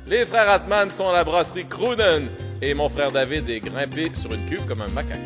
Les frères Atman sont à la brasserie Croonen et mon frère David est grimpé sur une cuve comme un macaque.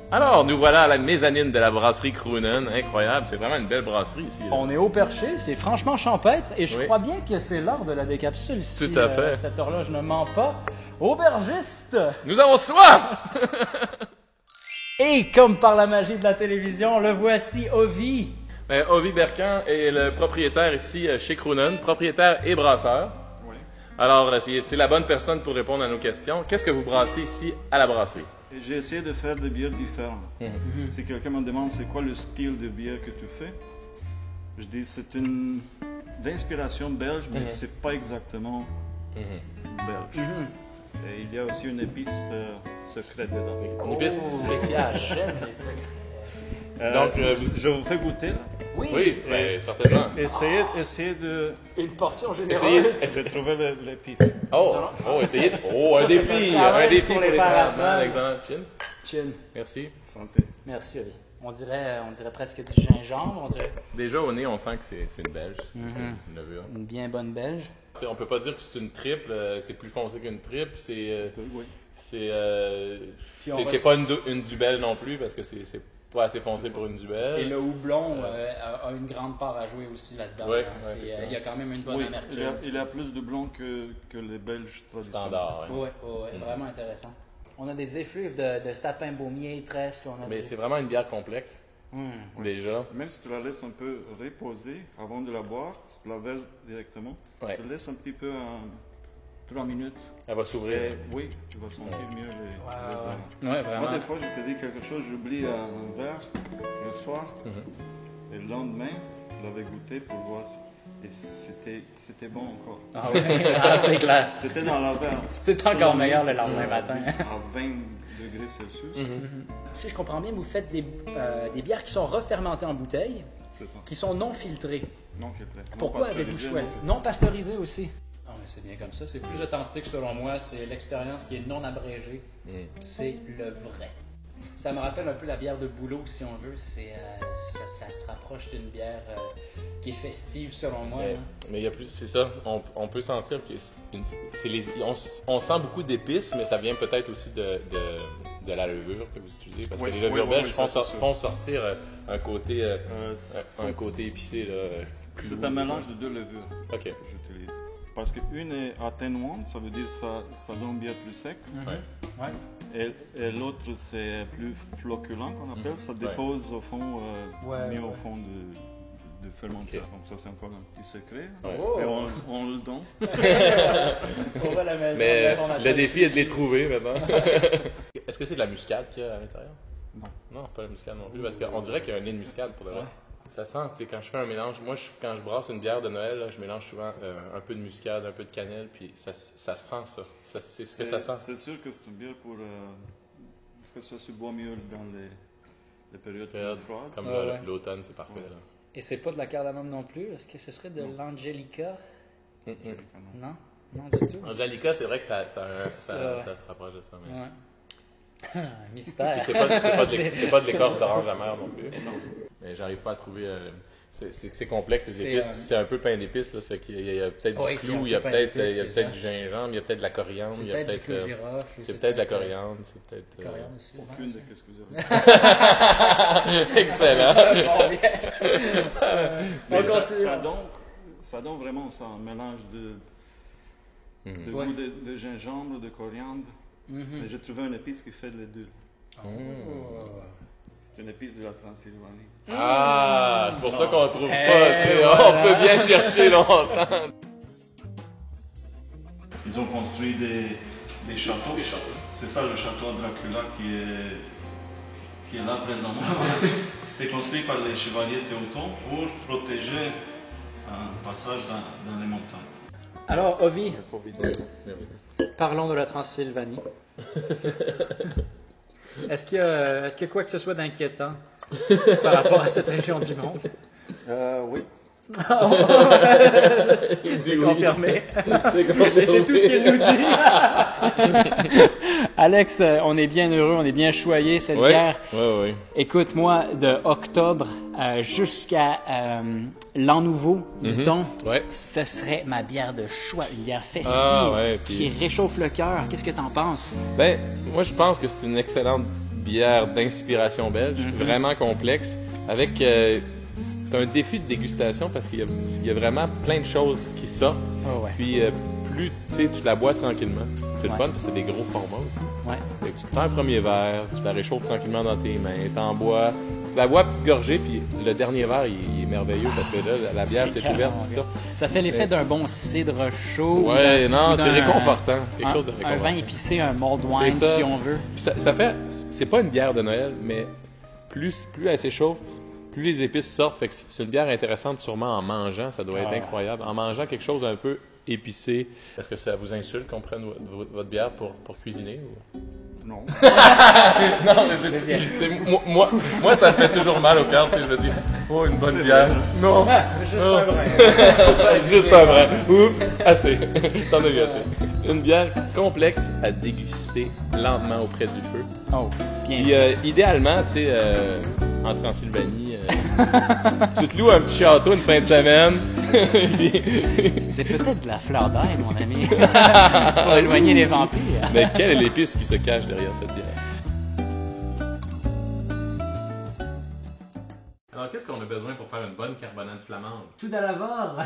Alors, nous voilà à la mezzanine de la brasserie Croonen. Incroyable, c'est vraiment une belle brasserie ici. Là. On est au perché, c'est franchement champêtre et je Oui. crois bien que c'est l'heure de la décapsule. Si, Tout à fait. Cette horloge ne ment pas. Aubergiste! Nous avons soif! Et comme par la magie de la télévision, le voici Ovi. Ovi Bercan est le propriétaire ici chez Croonen, propriétaire et brasseur. Oui. Alors, c'est la bonne personne pour répondre à nos questions. Qu'est-ce que vous brassez ici à la brasserie? Et j'ai essayé de faire des bières différentes. Si quelqu'un me demande c'est quoi le style de bière que tu fais, je dis c'est une d'inspiration belge, mais c'est pas exactement belge. Et il y a aussi une épice secrète dedans. Une épice spéciale. J'aime les secrets. Donc, je vous fais goûter là. Oui, ben, certainement. Essayez de, Une portion Essayez- généreuse. de trouver l'épice. Essayez. Oh, un Ça, défi. c'est un travail Un défi pour pour les les frères frères Atman. Atman. Excellent. Chin. Chin. Merci. Santé. Merci Ovi. On dirait presque du gingembre, on dirait Déjà, au nez, on sent que c'est une belge. C'est une levure. une bien bonne belge. Tu sais, on peut pas dire que c'est une triple. C'est plus foncé qu'une triple. Oui. C'est Puis on va c'est pas une dubelle non plus parce que c'est pas assez foncé pour une dubelle. Et le houblon a une grande part à jouer aussi là-dedans. Ouais, hein. ouais, Il y a quand même une bonne Oui, amertume. il a plus de blanc que les belges traditionnels. Standard. Ouais. Oui, vraiment intéressant. On a des effluves de sapin baumier presque. On a Mais des- c'est vraiment une bière complexe. Déjà. Même si tu la laisses un peu reposer avant de la boire, si tu la verses directement, Ouais. tu la laisses un petit peu en 3 minutes. Elle va s'ouvrir. Et oui, tu vas sentir mieux les arômes. Ouais, Moi, vraiment. des fois, je te dis quelque chose, j'oublie un verre le soir, et le lendemain, je l'avais goûté pour voir et c'était bon encore. Ah oui, c'est clair. C'était dans la verre. C'est encore meilleur le lendemain matin. À 20 degrés Celsius, Si je comprends bien, vous faites des bières qui sont refermentées en bouteille, c'est ça. qui sont non filtrées. Non filtré. Non Pourquoi avez-vous pasteurisé, choisi non non pasteurisé aussi? Non, mais c'est bien comme ça. C'est plus authentique selon moi. C'est l'expérience qui est non abrégée. C'est le vrai. Ça me rappelle un peu la bière de Boulot, si on veut. Ça se rapproche d'une bière qui est festive selon moi. Mais, hein. mais il y a plus, c'est ça. On peut sentir que on sent beaucoup d'épices, mais ça vient peut-être aussi de la levure que vous utilisez, parce Oui, que les levures oui, belges oui, ça, c'est sûr. font sortir un côté C'est un côté épicé là. plus c'est lourd. un mélange de deux levures Ok. que j'utilise. Parce qu'une est atténuante, ça veut dire ça donne bien plus sec. Ouais. Ouais. Et l'autre, c'est plus floculent qu'on appelle. Ça dépose au fond, Ouais, mis ouais. au fond de fermenteur. Donc ça, c'est encore un petit secret. Ouais. Oh! Et on le donne. On va la mettre. Mais on va le défi est de les trouver maintenant. Est-ce que c'est de la muscade qu'il y a à l'intérieur? Non. Non, pas la muscade non plus, parce qu'on dirait qu'il y a un nez de muscade pour le vrai. Ouais. Ça sent, tu sais, quand je fais un mélange, moi, quand je brasse une bière de Noël, là, je mélange souvent un peu de muscade, un peu de cannelle, puis ça sent ça. C'est ce que ça sent. C'est sûr que c'est une bière pour que ça se boit mieux dans les périodes plus froides. Comme Ah ouais. l'automne, c'est parfait. Là. Et c'est pas de la cardamome non plus. Est-ce que ce serait de l'Angelica? Non? Non du tout. Angelica, c'est vrai que ça Ça- se rapproche de ça. Mais... Ouais. Mystère. C'est pas de l'écorce d'orange amère non plus. Mais j'arrive pas à trouver. C'est complexe, les C'est, épices. C'est un peu pain d'épices, là. Ça fait qu'il y a peut-être Ouais, du c'est clou, un il y a peu pain peut-être d'épices, c'est ça. du gingembre, il y a peut-être de la coriandre, C'est il y a peut-être du peut-être. clou girofle. C'est peut-être de la coriandre, c'est peut-être. Coriandre aussi. Aucune de qu'est-ce que vous avez. Excellent! Bon, bien. Mais On continue. ça donne vraiment ça, un mélange de Ouais. goût de gingembre, de coriandre. Mais j'ai trouvé une épice qui fait les deux. C'est une épice de la Transylvanie. Ah, c'est pour ça qu'on trouve Eh, pas, tu sais. voilà. On peut bien chercher longtemps. Ils ont construit des châteaux. C'est ça le château Dracula qui est là présentement, c'était construit par les chevaliers teutons pour protéger un passage dans les montagnes. Alors, Ovi, Merci. parlons de la Transylvanie. Est-ce qu'il y a quoi que ce soit d'inquiétant par rapport à cette région du monde? Oui. C'est confirmé. Mais c'est tout ce qu'il nous dit. Alex, on est bien heureux, on est bien choyé cette bière. Oui. Écoute, moi, de octobre jusqu'à l'an nouveau, dit-on, ce serait ma bière de choix, une bière festive qui réchauffe le cœur. Qu'est-ce que t'en penses? Ben, moi, je pense que c'est une excellente bière d'inspiration belge, vraiment complexe, avec... c'est un défi de dégustation parce qu'il y a vraiment plein de choses qui sortent. Puis plus tu la bois tranquillement. C'est le fun parce que c'est des gros formats aussi. Fait que tu prends un premier verre, tu la réchauffes tranquillement dans tes mains, t'en bois. Tu la bois à petite gorgée, puis le dernier verre, il est merveilleux parce que là, la bière s'est ouverte, tout ça. Ça fait l'effet d'un bon cidre chaud. Ouais, non, c'est réconfortant. Quelque chose de réconfortant. Un vin épicé, un mulled wine, si on veut. Puis ça fait... C'est pas une bière de Noël, mais plus elle s'échauffe, plus les épices sortent. Fait que c'est une bière intéressante sûrement en mangeant. Ça doit être incroyable. En mangeant quelque chose un peu épicé. Est-ce que ça vous insulte qu'on prenne votre bière pour cuisiner? Ou... Non. Non, mais c'est bien. Moi, ça me fait toujours mal au cœur. Je me dis, oh, une bonne bière. Non. Juste un brin. Juste un brin. Oups, assez. T'en as vu assez. Une bière complexe à déguster lentement auprès du feu. Oh, bien. Puis, idéalement, tu sais, en Transylvanie, tu te loues un petit château une fin de semaine. C'est peut-être de la fleur d'ail, mon ami, pour éloigner les vampires. Mais quelle est l'épice qui se cache derrière cette bière? Alors, qu'est-ce qu'on a besoin pour faire une bonne carbonade flamande? Tout d'abord,